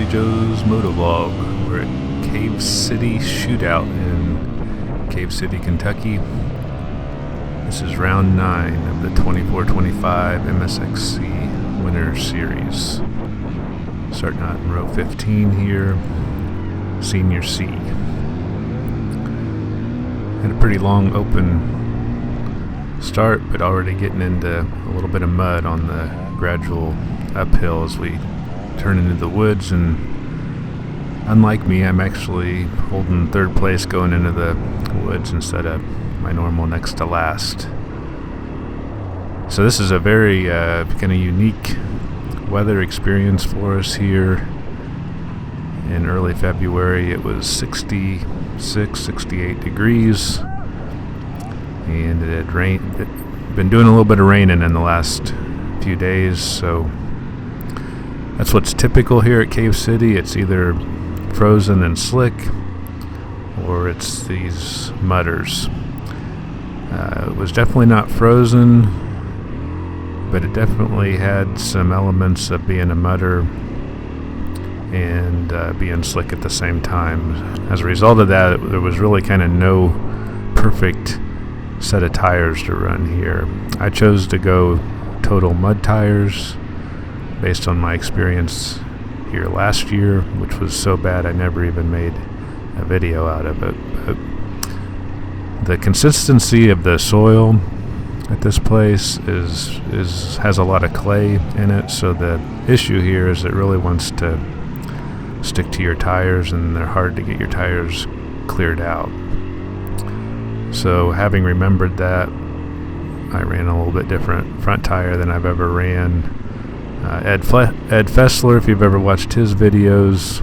Crazy Joe's Motovlog. We're at Cave City Shootout in Cave City, Kentucky. This is round 9 of the 24-25 MSXC Winter Series. Starting out in row 15 here, Senior C. Had a pretty long open start, but already getting into a little bit of mud on the gradual uphill as we turn into the woods. And unlike me, I'm actually holding third place going into the woods instead of my normal next to last. So this is a very kind of unique weather experience for us here. In early February it was 66, 68 degrees, and it had been doing a little bit of raining in the last few days, so that's what's typical here at Cave City. It's either frozen and slick, or it's these mudders. It was definitely not frozen, but it definitely had some elements of being a mudder and being slick at the same time. As a result of that, there was really kind of no perfect set of tires to run here. I chose to go total mud tires based on my experience here last year, which was so bad I never even made a video out of it. But the consistency of the soil at this place has a lot of clay in it, so the issue here is it really wants to stick to your tires, and they're hard to get your tires cleared out. So having remembered that, I ran a little bit different front tire than I've ever ran. Ed Fessler, if you've ever watched his videos,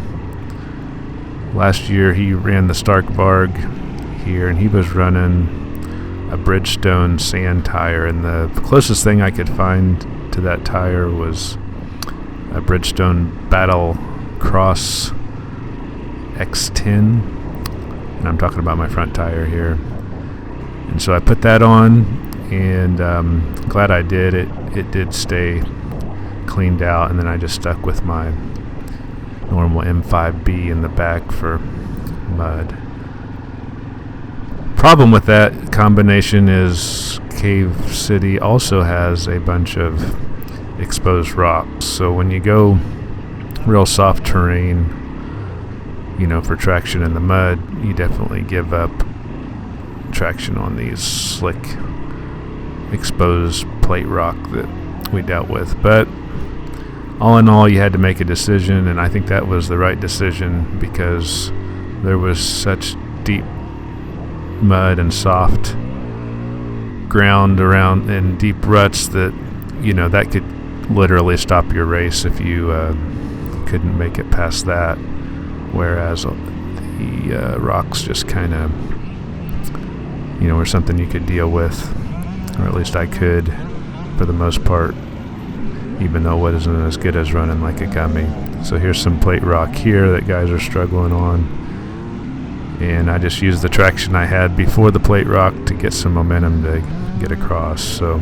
last year he ran the Stark Varg here, and he was running a Bridgestone sand tire, and the closest thing I could find to that tire was a Bridgestone Battle Cross X10, and I'm talking about my front tire here. And so I put that on, and glad I did. It did stay cleaned out, and then I just stuck with my normal M5B in the back for mud. Problem with that combination is Cave City also has a bunch of exposed rocks, so when you go real soft terrain, for traction in the mud, you definitely give up traction on these slick exposed plate rock that we dealt with. But all in all, you had to make a decision, and I think that was the right decision because there was such deep mud and soft ground around and deep ruts that that could literally stop your race if you couldn't make it past that, whereas the rocks just kind of were something you could deal with, or at least I could for the most part, even though it wasn't as good as running like a gummy. So here's some plate rock here that guys are struggling on, and I just used the traction I had before the plate rock to get some momentum to get across. So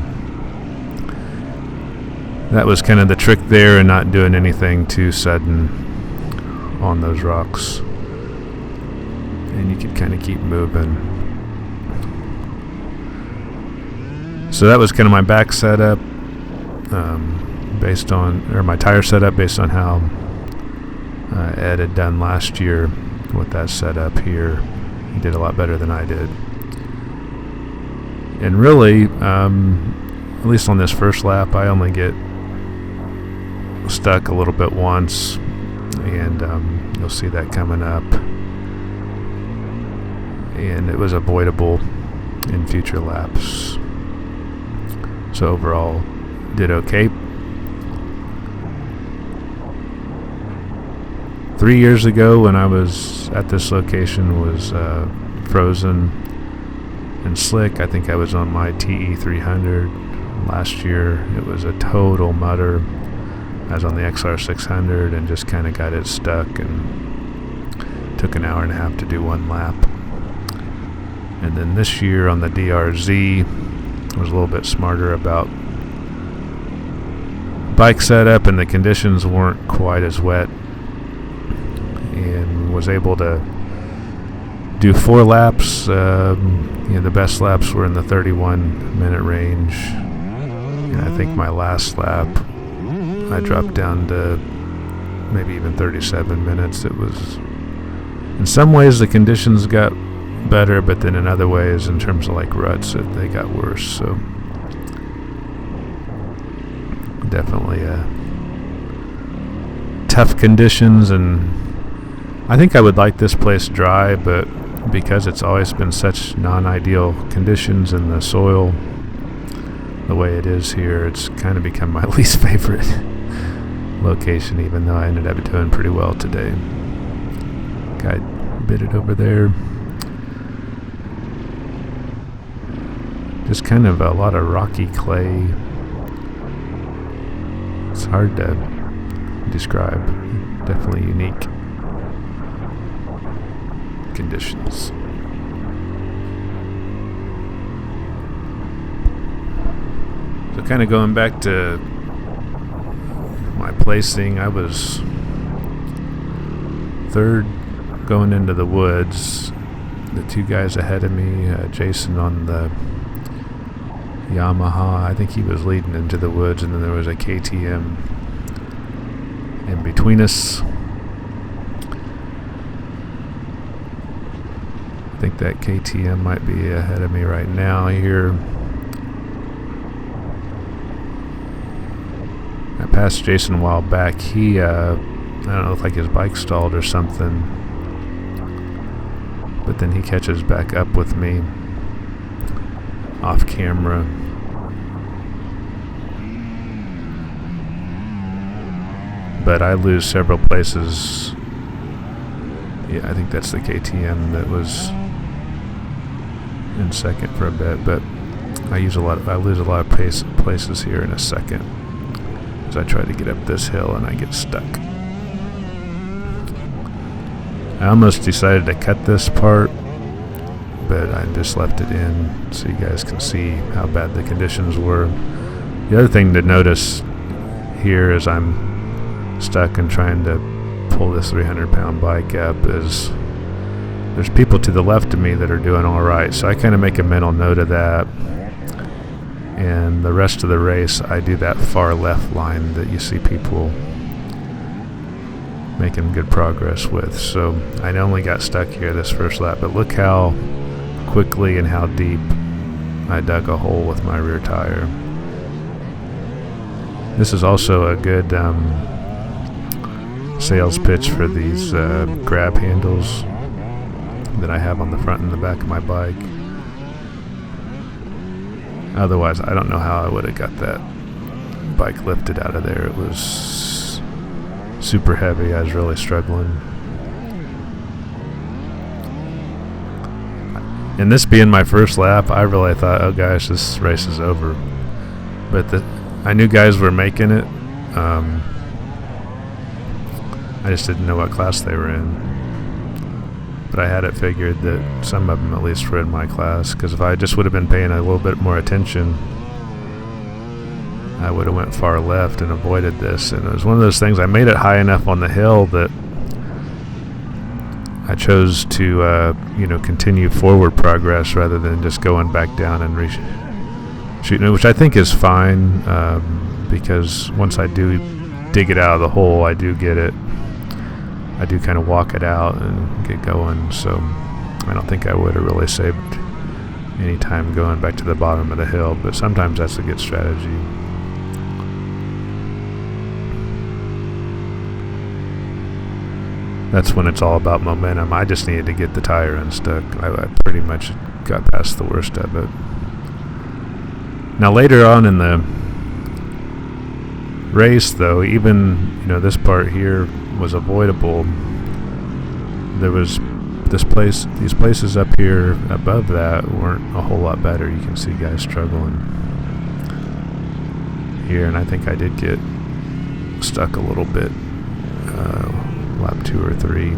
that was kind of the trick there, and not doing anything too sudden on those rocks, and you could kind of keep moving. So that was kind of my back setup, my tire setup based on how Ed had done last year with that setup here. He did a lot better than I did. And really, at least on this first lap, I only get stuck a little bit once, and you'll see that coming up. And it was avoidable in future laps. So overall, did okay. 3 years ago when I was at this location was frozen and slick. I think I was on my TE 300. Last year it was a total mudder. I was on the XR 600 and just kind of got it stuck, and took an hour and a half to do one lap. And then this year on the DRZ, I was a little bit smarter about bike setup, and the conditions weren't quite as wet and was able to do 4 laps. The best laps were in the 31-minute range. And I think my last lap, I dropped down to maybe even 37 minutes. It was, in some ways, the conditions got better, but then in other ways, in terms of like ruts, they got worse. So definitely tough conditions, and I think I would like this place dry, but because it's always been such non-ideal conditions in the soil, the way it is here, it's kind of become my least favorite location, even though I ended up doing pretty well today. Guy bit it over there. Just kind of a lot of rocky clay. It's hard to describe. Definitely unique conditions. So kind of going back to my placing, I was third going into the woods. The 2 guys ahead of me, Jason on the Yamaha, I think he was leading into the woods, and then there was a KTM in between us. I think that KTM might be ahead of me right now here. I passed Jason a while back. He, I don't know, if like his bike stalled or something, but then he catches back up with me off camera. But I lose several places. Yeah, I think that's the KTM that was in second for a bit, but I lose a lot of places here in a second as I try to get up this hill and I get stuck. I almost decided to cut this part, but I just left it in so you guys can see how bad the conditions were. The other thing to notice here as I'm stuck and trying to pull this 300-pound bike up is there's people to the left of me that are doing all right, so I kind of make a mental note of that. And the rest of the race, I do that far left line that you see people making good progress with. So I only got stuck here this first lap, but look how quickly and how deep I dug a hole with my rear tire. This is also a good sales pitch for these grab handles that I have on the front and the back of my bike. Otherwise, I don't know how I would have got that bike lifted out of there. It was super heavy. I was really struggling. And this being my first lap, I really thought, oh gosh, this race is over. But I knew guys were making it. I just didn't know what class they were in. But I had it figured that some of them at least were in my class, because if I just would have been paying a little bit more attention, I would have went far left and avoided this. And it was one of those things, I made it high enough on the hill that I chose to continue forward progress rather than just going back down and shooting, which I think is fine, because once I do dig it out of the hole, I do get it. I do kind of walk it out and get going, so I don't think I would have really saved any time going back to the bottom of the hill, but sometimes that's a good strategy. That's when it's all about momentum. I just needed to get the tire unstuck. I pretty much got past the worst of it. Now later on in the race, though, even this part here was avoidable. There was these places up here above that weren't a whole lot better. You can see guys struggling here, and I think I did get stuck a little bit lap 2 or 3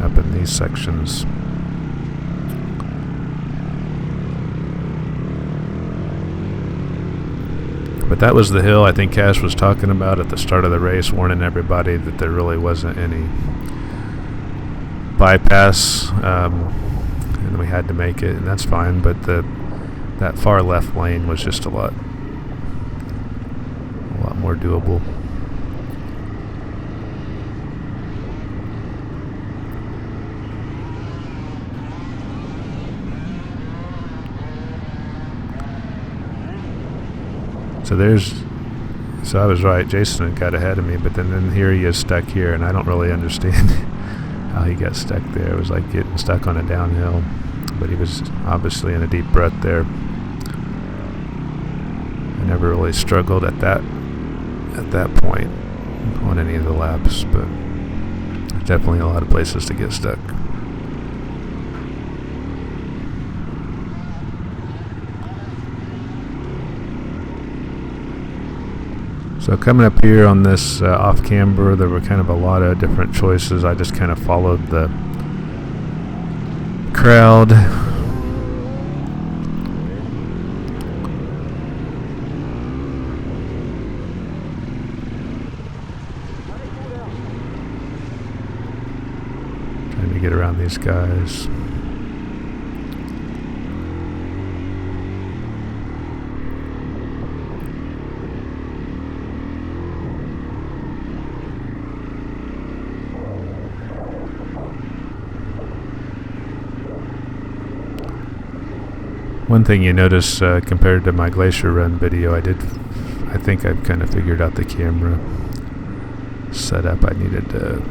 up in these sections. But that was the hill I think Cash was talking about at the start of the race, warning everybody that there really wasn't any bypass, and we had to make it, and that's fine. But that far left lane was just a lot more doable. So I was right. Jason had got ahead of me, but then here he is stuck here, and I don't really understand how he got stuck there. It was like getting stuck on a downhill, but he was obviously in a deep breath there. I never really struggled at that point on any of the laps, but there's definitely a lot of places to get stuck. So coming up here on this off-camber, there were kind of a lot of different choices. I just kind of followed the crowd. Trying to get around these guys. One thing you notice compared to my Glacier Run video, I think I've kind of figured out the camera setup. I needed to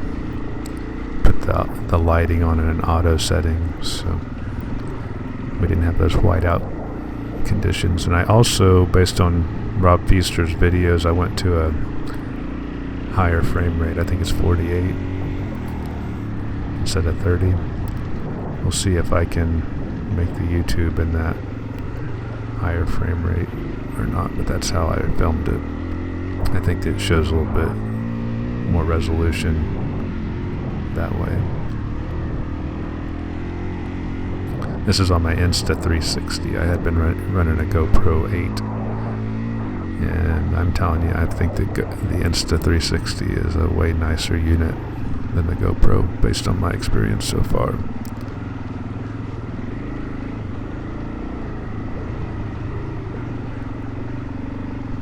put the lighting on in an auto setting, so we didn't have those whiteout conditions. And I also, based on Rob Feaster's videos, I went to a higher frame rate. I think it's 48 instead of 30. We'll see if I can make the YouTube in that higher frame rate or not, but that's how I filmed it. I think it shows a little bit more resolution that way. This is on my Insta360. I had been running a GoPro 8, and I'm telling you, I think the Insta360 is a way nicer unit than the GoPro based on my experience so far.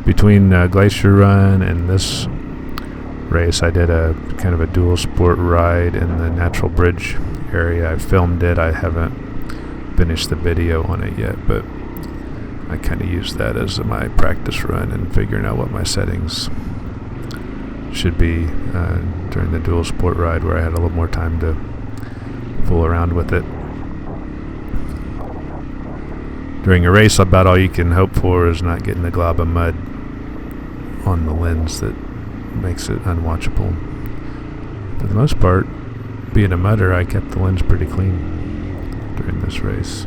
Between Glacier Run and this race, I did a kind of a dual sport ride in the Natural Bridge area. I filmed it. I haven't finished the video on it yet, but I kind of used that as my practice run and figuring out what my settings should be during the dual sport ride, where I had a little more time to fool around with it. During a race, about all you can hope for is not getting a glob of mud on the lens that makes it unwatchable. For the most part, being a mudder, I kept the lens pretty clean during this race.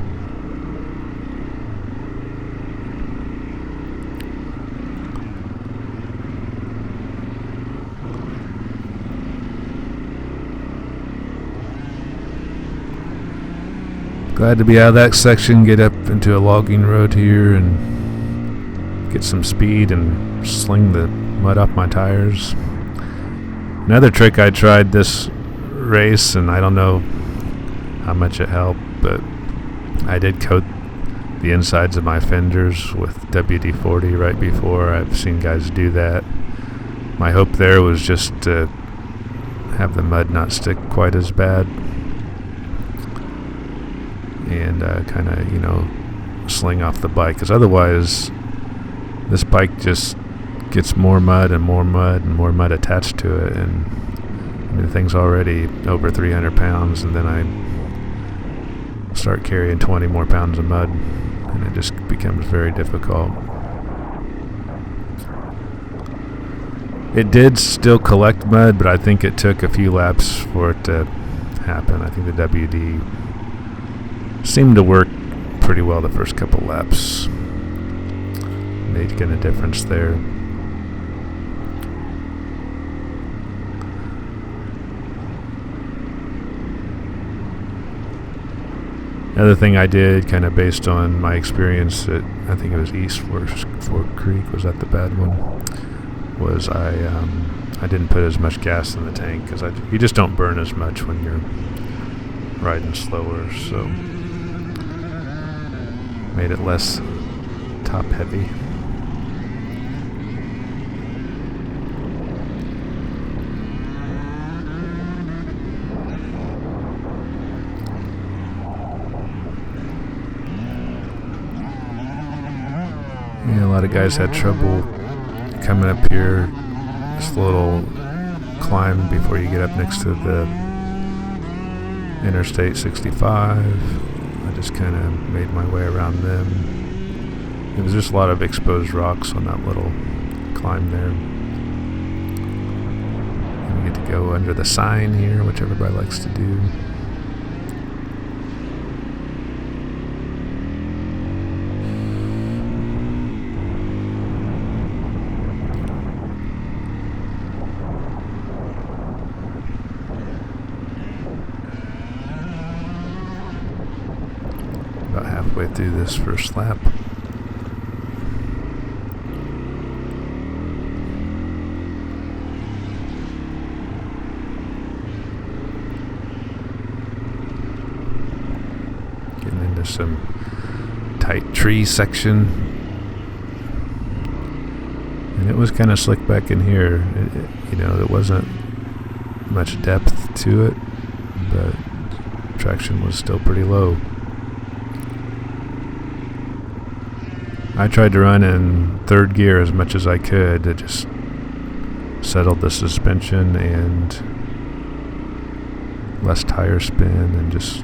Glad to be out of that section, get up into a logging road here and get some speed and sling the mud off my tires. Another trick I tried this race, and I don't know how much it helped, but I did coat the insides of my fenders with WD-40 right before. I've seen guys do that. My hope there was just to have the mud not stick quite as bad, and kind of, sling off the bike, because otherwise this bike just gets more mud and more mud and more mud attached to it, and the thing's already over 300 pounds, and then I start carrying 20 more pounds of mud, and it just becomes very difficult. It did still collect mud, but I think it took a few laps for it to happen. I think the WD seemed to work pretty well the first couple laps. Making a difference there. Another thing I did, kind of based on my experience at, I think it was East Fork Creek, was that the bad one? Was I didn't put as much gas in the tank, because you just don't burn as much when you're riding slower, so made it less top heavy. Yeah, a lot of guys had trouble coming up here. This little climb before you get up next to the Interstate 65. I just kind of made my way around them. There was just a lot of exposed rocks on that little climb there. And we get to go under the sign here, which everybody likes to do. About halfway through this first lap. Getting into some tight tree section. And it was kind of slick back in here. There wasn't much depth to it, but traction was still pretty low. I tried to run in third gear as much as I could to just settle the suspension and less tire spin and just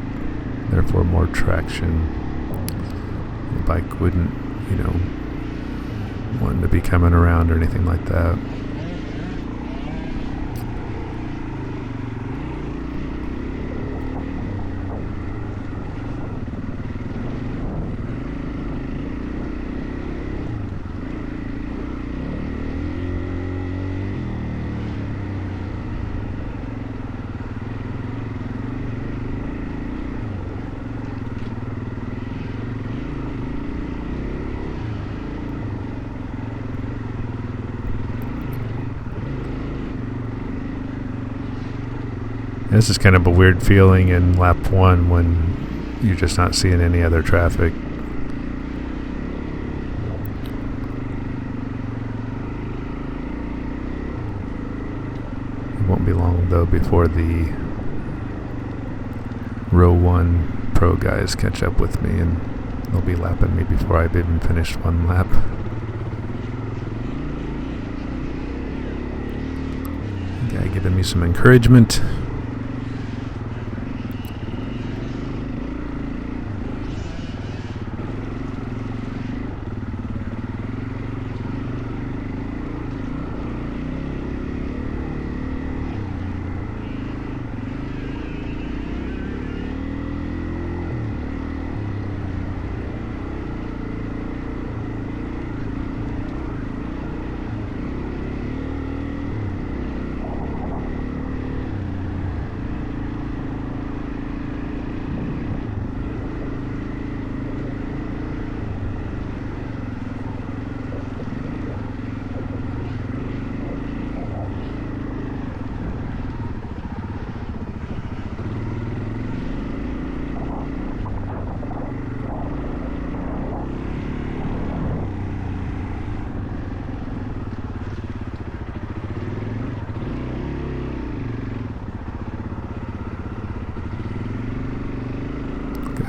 therefore more traction. The bike wouldn't, want to be coming around or anything like that. This is kind of a weird feeling in lap 1 when you're just not seeing any other traffic. It won't be long though before the row 1 pro guys catch up with me, and they'll be lapping me before I've even finished one lap. Guy giving me some encouragement.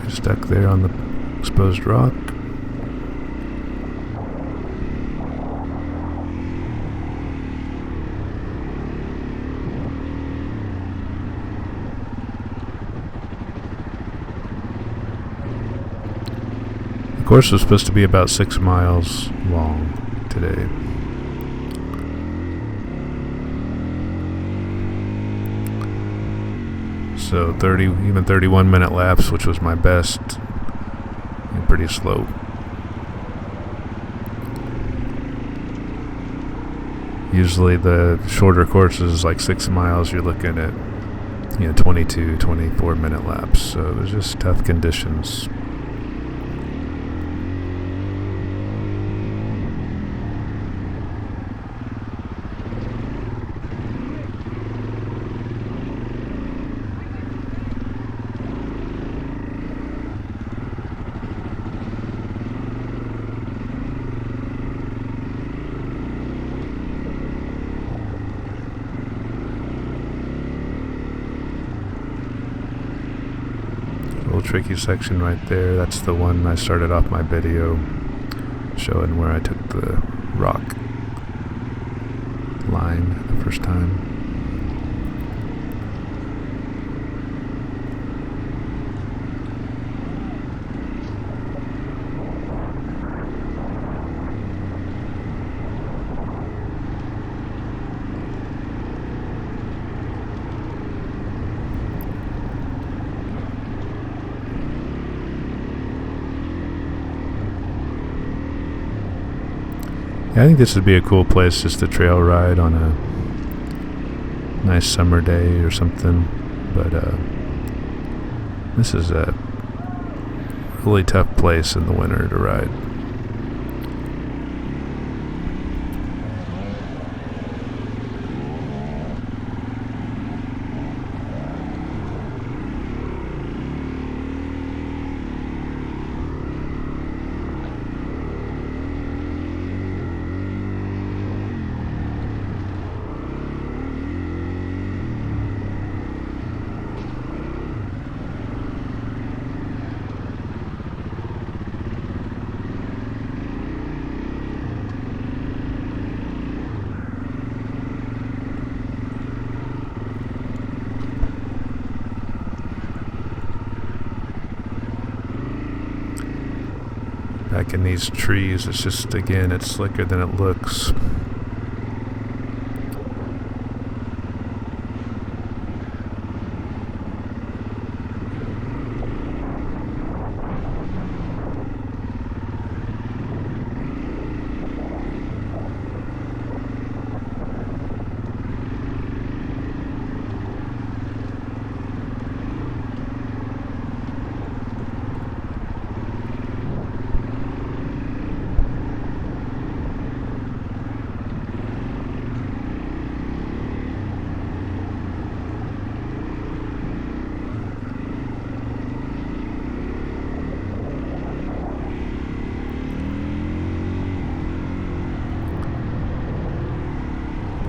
Stuck there on the exposed rock. The course was supposed to be about 6 miles long today. So 31-minute laps, which was my best, and pretty slow. Usually the shorter courses, like 6 miles, you're looking at 22, 24-minute laps. So it was just tough conditions. little tricky section right there. That's the one I started off my video showing where I took the rock line the first time. I think this would be a cool place just to trail ride on a nice summer day or something, but this is a really tough place in the winter to ride. Back in these trees, it's just, again, it's slicker than it looks.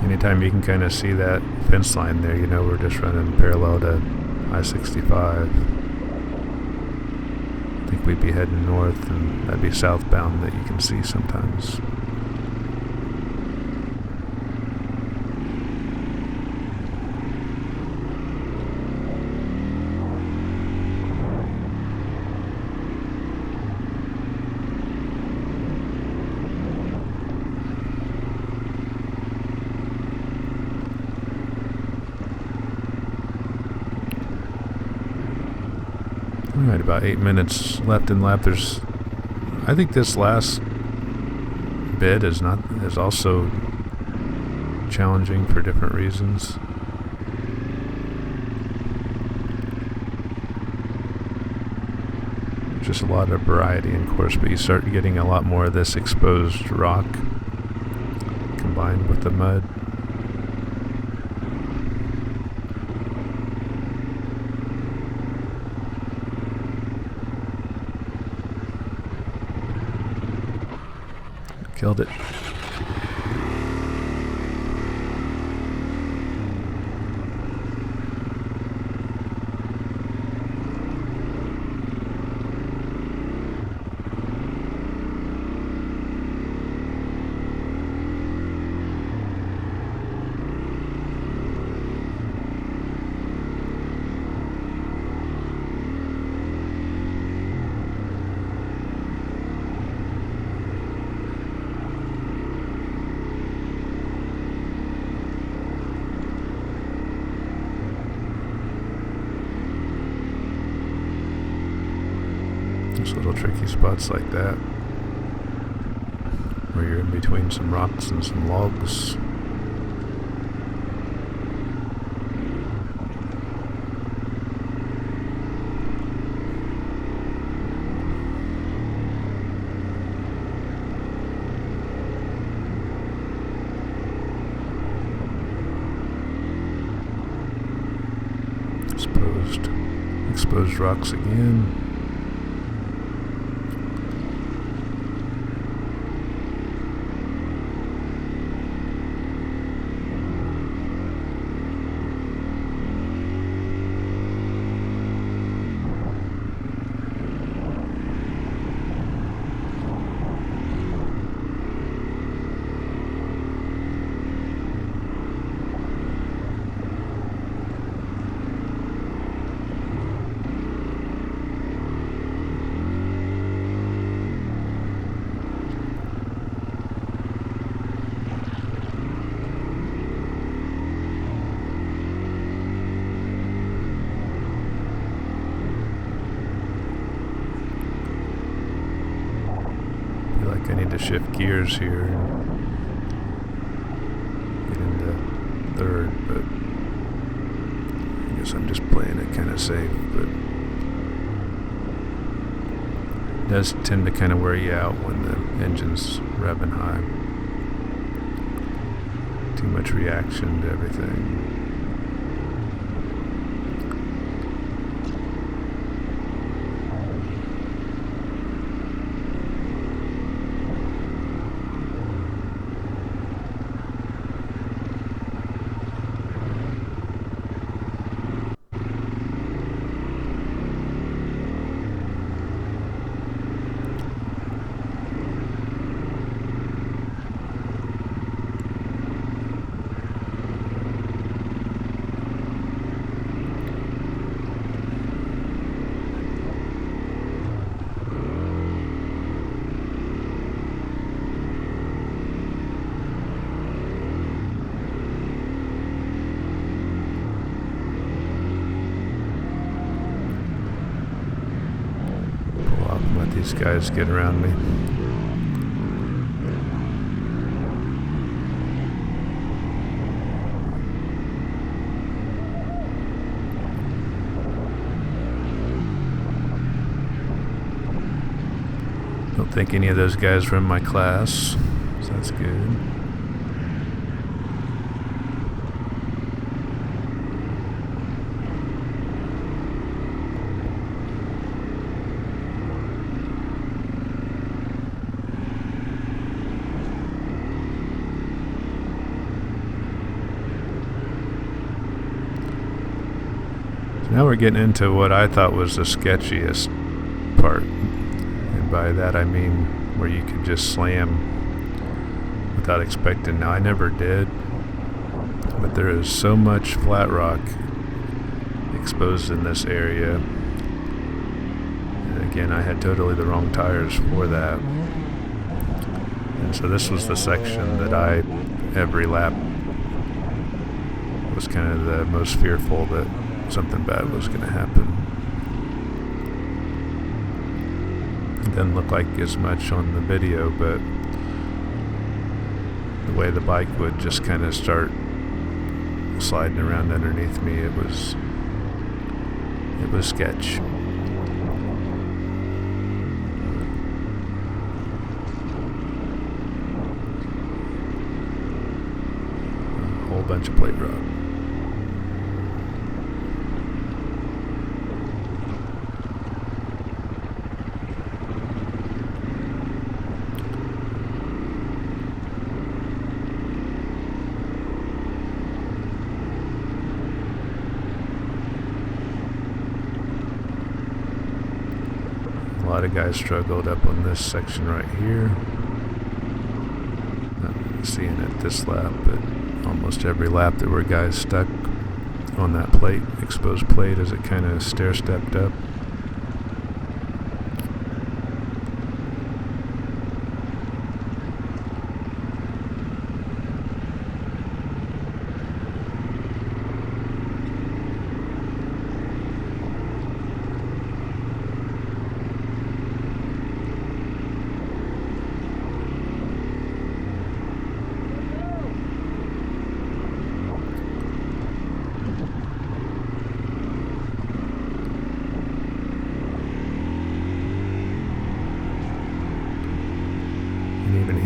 Anytime you can kind of see that fence line there, you know we're just running parallel to I-65. I think we'd be heading north, and that'd be southbound that you can see sometimes. Alright, about 8 minutes left in lap. I think this last bit is also challenging for different reasons. Just a lot of variety in course, but you start getting a lot more of this exposed rock combined with the mud. Killed it. Little tricky spots like that where you're in between some rocks and some logs. Exposed rocks again. to shift gears here and get into third, but I guess I'm just playing it kind of safe. But it does tend to kind of wear you out when the engine's revving high. Too much reaction to everything. Let these guys get around me. Don't think any of those guys were in my class, so that's good. Now we're getting into what I thought was the sketchiest part, and by that I mean where you could just slam without expecting. Now I never did, but there is so much flat rock exposed in this area, and again I had totally the wrong tires for that, and so this was the section that I every lap was kind of the most fearful that something bad was going to happen. It doesn't look like as much on the video, but the way the bike would just kind of start sliding around underneath me, it was sketch. A whole bunch of plate rock. A lot of guys struggled up on this section right here. Not seeing it this lap, but almost every lap there were guys stuck on that plate, exposed plate, as it kind of stair-stepped up.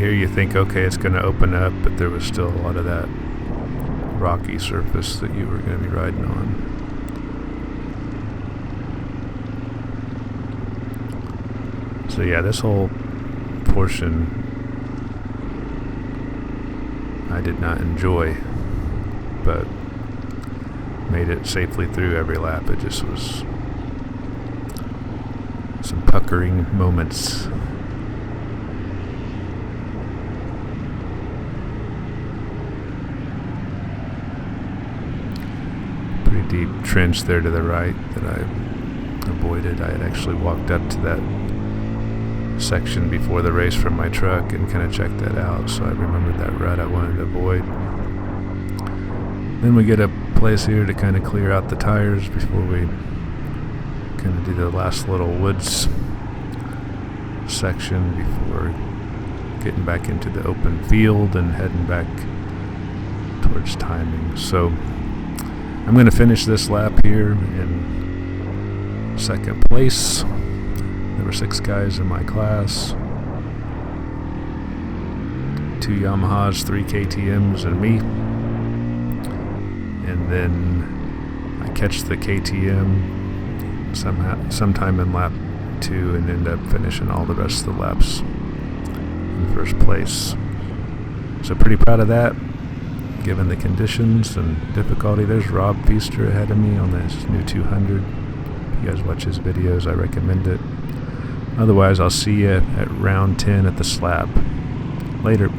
Here you think, okay, it's going to open up, but there was still a lot of that rocky surface that you were going to be riding on. So yeah, this whole portion I did not enjoy, but made it safely through every lap. It just was some puckering moments. Deep trench there to the right that I avoided. I had actually walked up to that section before the race from my truck and kind of checked that out, so I remembered that rut I wanted to avoid. Then we get a place here to kind of clear out the tires before we kind of do the last little woods section before getting back into the open field and heading back towards timing. So I'm going to finish this lap here in second place. There were 6 guys in my class, 2 Yamahas, 3 KTMs, and me. And then I catch the KTM sometime in lap 2 and end up finishing all the rest of the laps in first place. So pretty proud of that, given the conditions and difficulty. There's Rob Feaster ahead of me on this new 200. If you guys watch his videos, I recommend it. Otherwise, I'll see you at round 10 at the slab. Later.